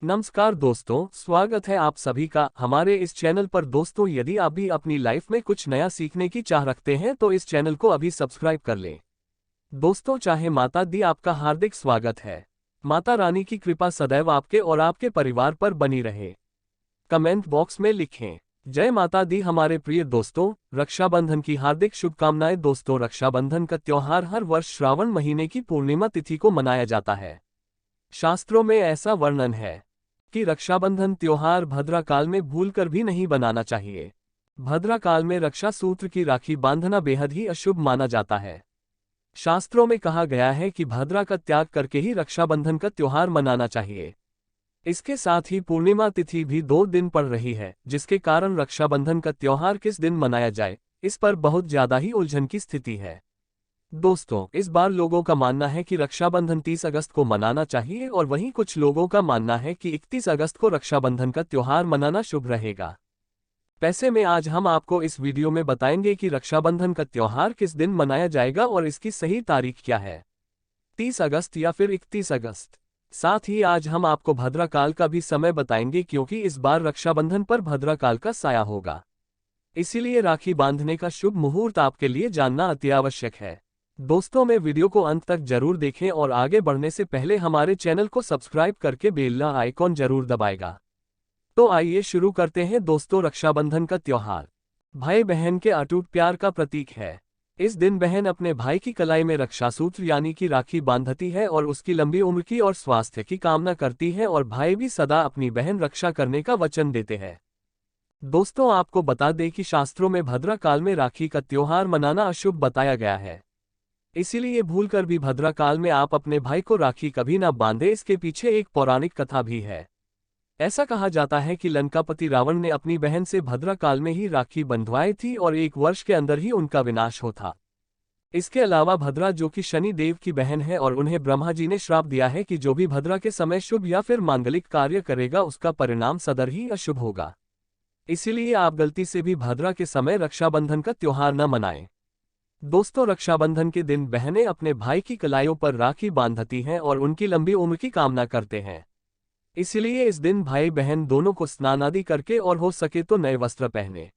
नमस्कार दोस्तों, स्वागत है आप सभी का हमारे इस चैनल पर। दोस्तों, यदि आप भी अपनी लाइफ में कुछ नया सीखने की चाह रखते हैं तो इस चैनल को अभी सब्सक्राइब कर लें। दोस्तों, चाहे माता दी आपका हार्दिक स्वागत है। माता रानी की कृपा सदैव आपके और आपके परिवार पर बनी रहे। कमेंट बॉक्स में लिखें जय माता दी। हमारे प्रिय दोस्तों, रक्षाबंधन की हार्दिक शुभकामनाएं। दोस्तों, रक्षाबंधन का त्योहार हर वर्ष श्रावण महीने की पूर्णिमा तिथि को मनाया जाता है। शास्त्रों में ऐसा वर्णन है कि रक्षाबंधन त्योहार भद्रा काल में भूलकर भी नहीं बनाना चाहिए। भद्रा काल में रक्षा सूत्र की राखी बांधना बेहद ही अशुभ माना जाता है। शास्त्रों में कहा गया है कि भद्रा का त्याग करके ही रक्षाबंधन का त्योहार मनाना चाहिए। इसके साथ ही पूर्णिमा तिथि भी 2 दिन पड़ रही है, जिसके कारण रक्षाबंधन का त्योहार किस दिन मनाया जाए, इस पर बहुत ज्यादा ही उलझन की स्थिति है। दोस्तों, इस बार लोगों का मानना है कि रक्षाबंधन 30 अगस्त को मनाना चाहिए और वहीं कुछ लोगों का मानना है कि 31 अगस्त को रक्षाबंधन का त्योहार मनाना शुभ रहेगा। पैसे में आज हम आपको इस वीडियो में बताएंगे कि रक्षाबंधन का त्योहार किस दिन मनाया जाएगा और इसकी सही तारीख क्या है, 30 अगस्त या फिर 31 अगस्त। साथ ही आज हम आपको भद्रा काल का भी समय बताएंगे, क्योंकि इस बार रक्षाबंधन पर भद्रा काल का साया होगा। इसीलिए राखी बांधने का शुभ मुहूर्त आपके लिए जानना अति आवश्यक है। दोस्तों, में वीडियो को अंत तक जरूर देखें और आगे बढ़ने से पहले हमारे चैनल को सब्सक्राइब करके बेल आइकॉन जरूर दबाएगा। तो आइए शुरू करते हैं। दोस्तों, रक्षाबंधन का त्योहार भाई बहन के अटूट प्यार का प्रतीक है। इस दिन बहन अपने भाई की कलाई में रक्षासूत्र यानी कि राखी बांधती है और उसकी लंबी उम्र की और स्वास्थ्य की कामना करती है, और भाई भी सदा अपनी बहन रक्षा करने का वचन देते हैं। दोस्तों, आपको बता दें कि शास्त्रों में भद्रा काल में राखी का त्योहार मनाना अशुभ बताया गया है। इसीलिए भूलकर भी भद्रा काल में आप अपने भाई को राखी कभी ना बांधे। इसके पीछे एक पौराणिक कथा भी है। ऐसा कहा जाता है कि लंकापति रावण ने अपनी बहन से भद्रा काल में ही राखी बंधवाई थी और 1 वर्ष के अंदर ही उनका विनाश होता। इसके अलावा भद्रा, जो कि शनि देव की बहन है, और उन्हें ब्रह्मा जी ने श्राप दिया है कि जो भी भद्रा के समय शुभ या फिर मांगलिक कार्य करेगा उसका परिणाम सदैव ही अशुभ होगा। इसीलिए आप गलती से भी भद्रा के समय रक्षाबंधन का त्योहार न मनाएं। दोस्तों, रक्षाबंधन के दिन बहनें अपने भाई की कलाइयों पर राखी बांधती हैं और उनकी लंबी उम्र की कामना करते हैं। इसलिए इस दिन भाई बहन दोनों को स्नान आदि करके और हो सके तो नए वस्त्र पहने।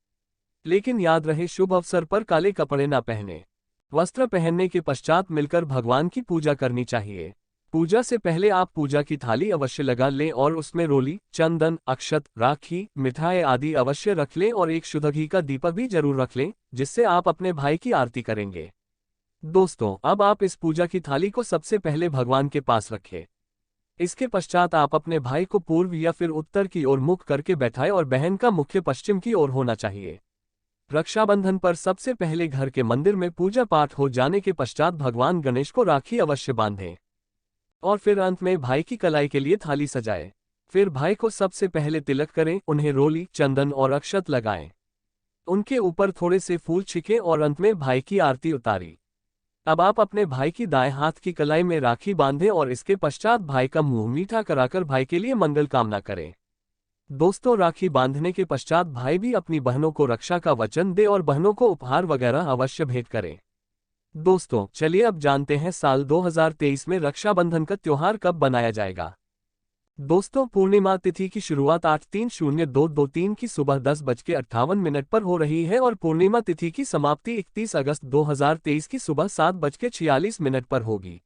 लेकिन याद रहे, शुभ अवसर पर काले कपड़े न पहने। वस्त्र पहनने के पश्चात मिलकर भगवान की पूजा करनी चाहिए। पूजा से पहले आप पूजा की थाली अवश्य लगा लें और उसमें रोली, चंदन, अक्षत, राखी, मिठाई आदि अवश्य रख लें और एक शुद्ध घी का दीपक भी जरूर रख लें, जिससे आप अपने भाई की आरती करेंगे। दोस्तों, अब आप इस पूजा की थाली को सबसे पहले भगवान के पास रखें। इसके पश्चात आप अपने भाई को पूर्व या फिर उत्तर की ओर मुख करके बैठाएं और बहन का मुख्य पश्चिम की ओर होना चाहिए। रक्षाबंधन पर सबसे पहले घर के मंदिर में पूजा पाठ हो जाने के पश्चात भगवान गणेश को राखी अवश्य बांधें और फिर अंत में भाई की कलाई के लिए थाली सजाएं। फिर भाई को सबसे पहले तिलक करें, उन्हें रोली, चंदन और अक्षत लगाएं। उनके ऊपर थोड़े से फूल छिके और अंत में भाई की आरती उतारी। अब आप अपने भाई की दाएं हाथ की कलाई में राखी बांधें और इसके पश्चात भाई का मुंह मीठा कराकर भाई के लिए मंगल कामना करें। दोस्तों, राखी बांधने के पश्चात भाई भी अपनी बहनों को रक्षा का वचन दे और बहनों को उपहार वगैरह अवश्य भेंट करें। दोस्तों, चलिए अब जानते हैं साल 2023 में रक्षाबंधन का त्योहार कब बनाया जाएगा। दोस्तों, पूर्णिमा तिथि की शुरुआत 8-3-02-23 की सुबह 10:58 पर हो रही है और पूर्णिमा तिथि की समाप्ति 31 अगस्त 2023 की सुबह 7:46 पर होगी।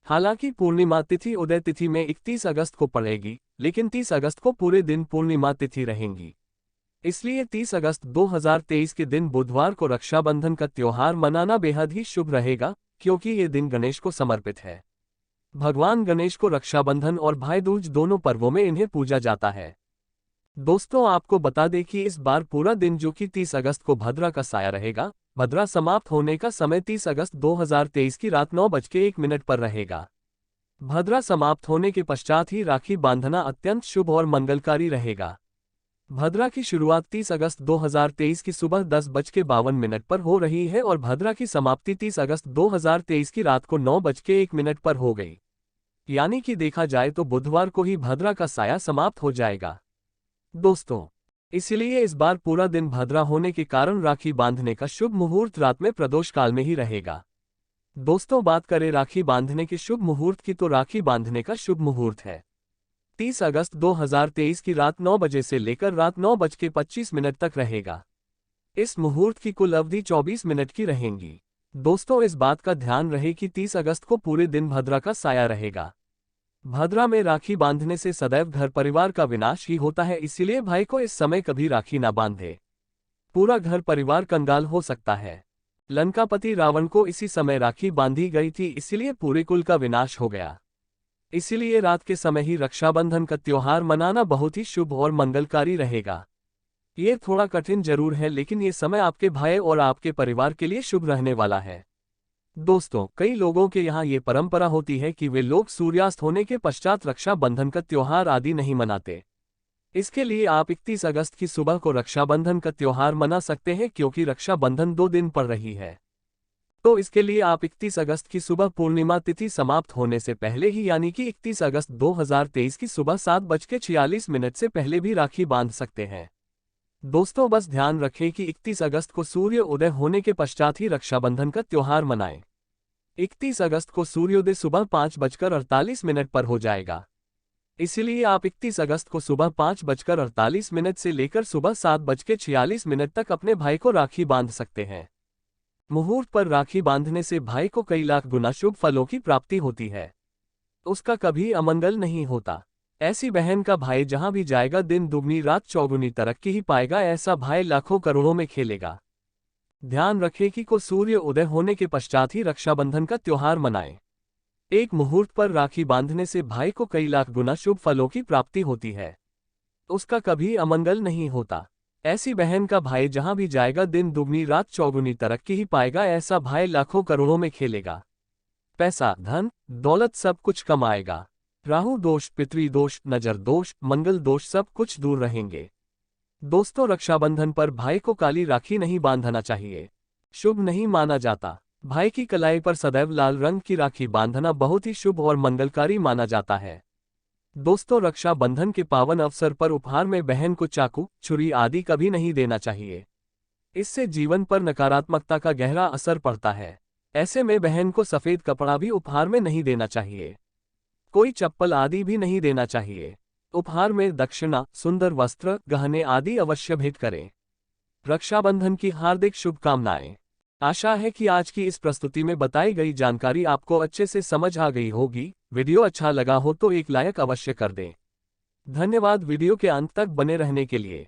हालांकि पूर्णिमा तिथि उदय तिथि में 31 अगस्त को पड़ेगी, लेकिन 30 अगस्त को पूरे दिन पूर्णिमा तिथि रहेंगी। इसलिए 30 अगस्त 2023 के दिन बुधवार को रक्षाबंधन का त्योहार मनाना बेहद ही शुभ रहेगा, क्योंकि ये दिन गणेश को समर्पित है। भगवान गणेश को रक्षाबंधन और भाई दूज दोनों पर्वों में इन्हें पूजा जाता है। दोस्तों, आपको बता दें कि इस बार पूरा दिन, जो कि 30 अगस्त को भद्रा का साया रहेगा, भद्रा समाप्त होने का समय 30 अगस्त 2023 की रात 9:01 पर रहेगा। भद्रा समाप्त होने के पश्चात ही राखी बांधना अत्यंत शुभ और मंगलकारी रहेगा। भद्रा की शुरुआत 30 अगस्त 2023 की सुबह 10:52 पर हो रही है और भद्रा की समाप्ति 30 अगस्त 2023 की रात को 9:01 पर हो गई। यानी कि देखा जाए तो बुधवार को ही भद्रा का साया समाप्त हो जाएगा। दोस्तों, इसलिए इस बार पूरा दिन भद्रा होने के कारण राखी बांधने का शुभ मुहूर्त रात में प्रदोष काल में ही रहेगा। दोस्तों, बात करें राखी बांधने के शुभ मुहूर्त की, तो राखी बांधने का शुभ मुहूर्त है 30 अगस्त 2023 की रात 9 बजे से लेकर रात 9:25 तक रहेगा। इस मुहूर्त की कुल अवधि 24 मिनट की रहेंगी। दोस्तों, इस बात का ध्यान रहे कि 30 अगस्त को पूरे दिन भद्रा का साया रहेगा। भद्रा में राखी बांधने से सदैव घर परिवार का विनाश ही होता है, इसीलिए भाई को इस समय कभी राखी ना बांधे। पूरा घर परिवार कंगाल हो सकता है। लंकापति रावण को इसी समय राखी बांधी गई थी, इसीलिए पूरे कुल का विनाश हो गया। इसीलिए रात के समय ही रक्षाबंधन का त्योहार मनाना बहुत ही शुभ और मंगलकारी रहेगा। ये थोड़ा कठिन जरूर है, लेकिन ये समय आपके भाई और आपके परिवार के लिए शुभ रहने वाला है। दोस्तों, कई लोगों के यहाँ ये परंपरा होती है कि वे लोग सूर्यास्त होने के पश्चात रक्षाबंधन का त्योहार आदि नहीं मनाते। इसके लिए आप 31 अगस्त की सुबह को रक्षाबंधन का त्योहार मना सकते हैं, क्योंकि रक्षाबंधन 2 दिन पड़ रही है। तो इसके लिए आप 31 अगस्त की सुबह पूर्णिमा तिथि समाप्त होने से पहले ही, यानी कि 31 अगस्त 2023 की सुबह 7:46 से पहले भी राखी बांध सकते हैं। दोस्तों, बस ध्यान रखें कि 31 अगस्त को सूर्य उदय होने के पश्चात ही रक्षाबंधन का त्योहार मनाएं। 31 अगस्त को सूर्योदय सुबह 5:48 पर हो जाएगा। इसलिए आप 31 अगस्त को सुबह 5:48 से लेकर सुबह 7:46 तक अपने भाई को राखी बांध सकते हैं। मुहूर्त पर राखी बांधने से भाई को कई लाख गुना शुभ फलों की प्राप्ति होती है। उसका कभी अमंगल नहीं होता। ऐसी बहन का भाई जहां भी जाएगा दिन दुगनी रात चौगुनी तरक्की ही पाएगा। ऐसा भाई लाखों करोड़ों में खेलेगा। ध्यान रखें कि को सूर्य उदय होने के पश्चात ही रक्षाबंधन का त्योहार मनाएं। एक मुहूर्त पर राखी बांधने से भाई को कई लाख गुना शुभ फलों की प्राप्ति होती है। उसका कभी अमंगल नहीं होता। ऐसी बहन का भाई जहां भी जाएगा दिन दुगनी रात चौगुनी तरक्की ही पाएगा। ऐसा भाई लाखों करोड़ों में खेलेगा। पैसा, धन, दौलत सब कुछ कमाएगा। राहु दोष, पितृ दोष, नजर दोष, मंगल दोष सब कुछ दूर रहेंगे। दोस्तों, रक्षाबंधन पर भाई को काली राखी नहीं बांधना चाहिए। शुभ नहीं माना जाता। भाई की कलाई पर सदैव लाल रंग की राखी बांधना बहुत ही शुभ और मंगलकारी माना जाता है। दोस्तों, रक्षाबंधन के पावन अवसर पर उपहार में बहन को चाकू, छुरी आदि कभी नहीं देना चाहिए। इससे जीवन पर नकारात्मकता का गहरा असर पड़ता है। ऐसे में बहन को सफेद कपड़ा भी उपहार में नहीं देना चाहिए। कोई चप्पल आदि भी नहीं देना चाहिए। उपहार में दक्षिणा, सुंदर वस्त्र, गहने आदि अवश्य भेंट करें। रक्षाबंधन की हार्दिक शुभकामनाएं। आशा है कि आज की इस प्रस्तुति में बताई गई जानकारी आपको अच्छे से समझ आ गई होगी। वीडियो अच्छा लगा हो तो एक लाइक अवश्य कर दें। धन्यवाद वीडियो के अंत तक बने रहने के लिए।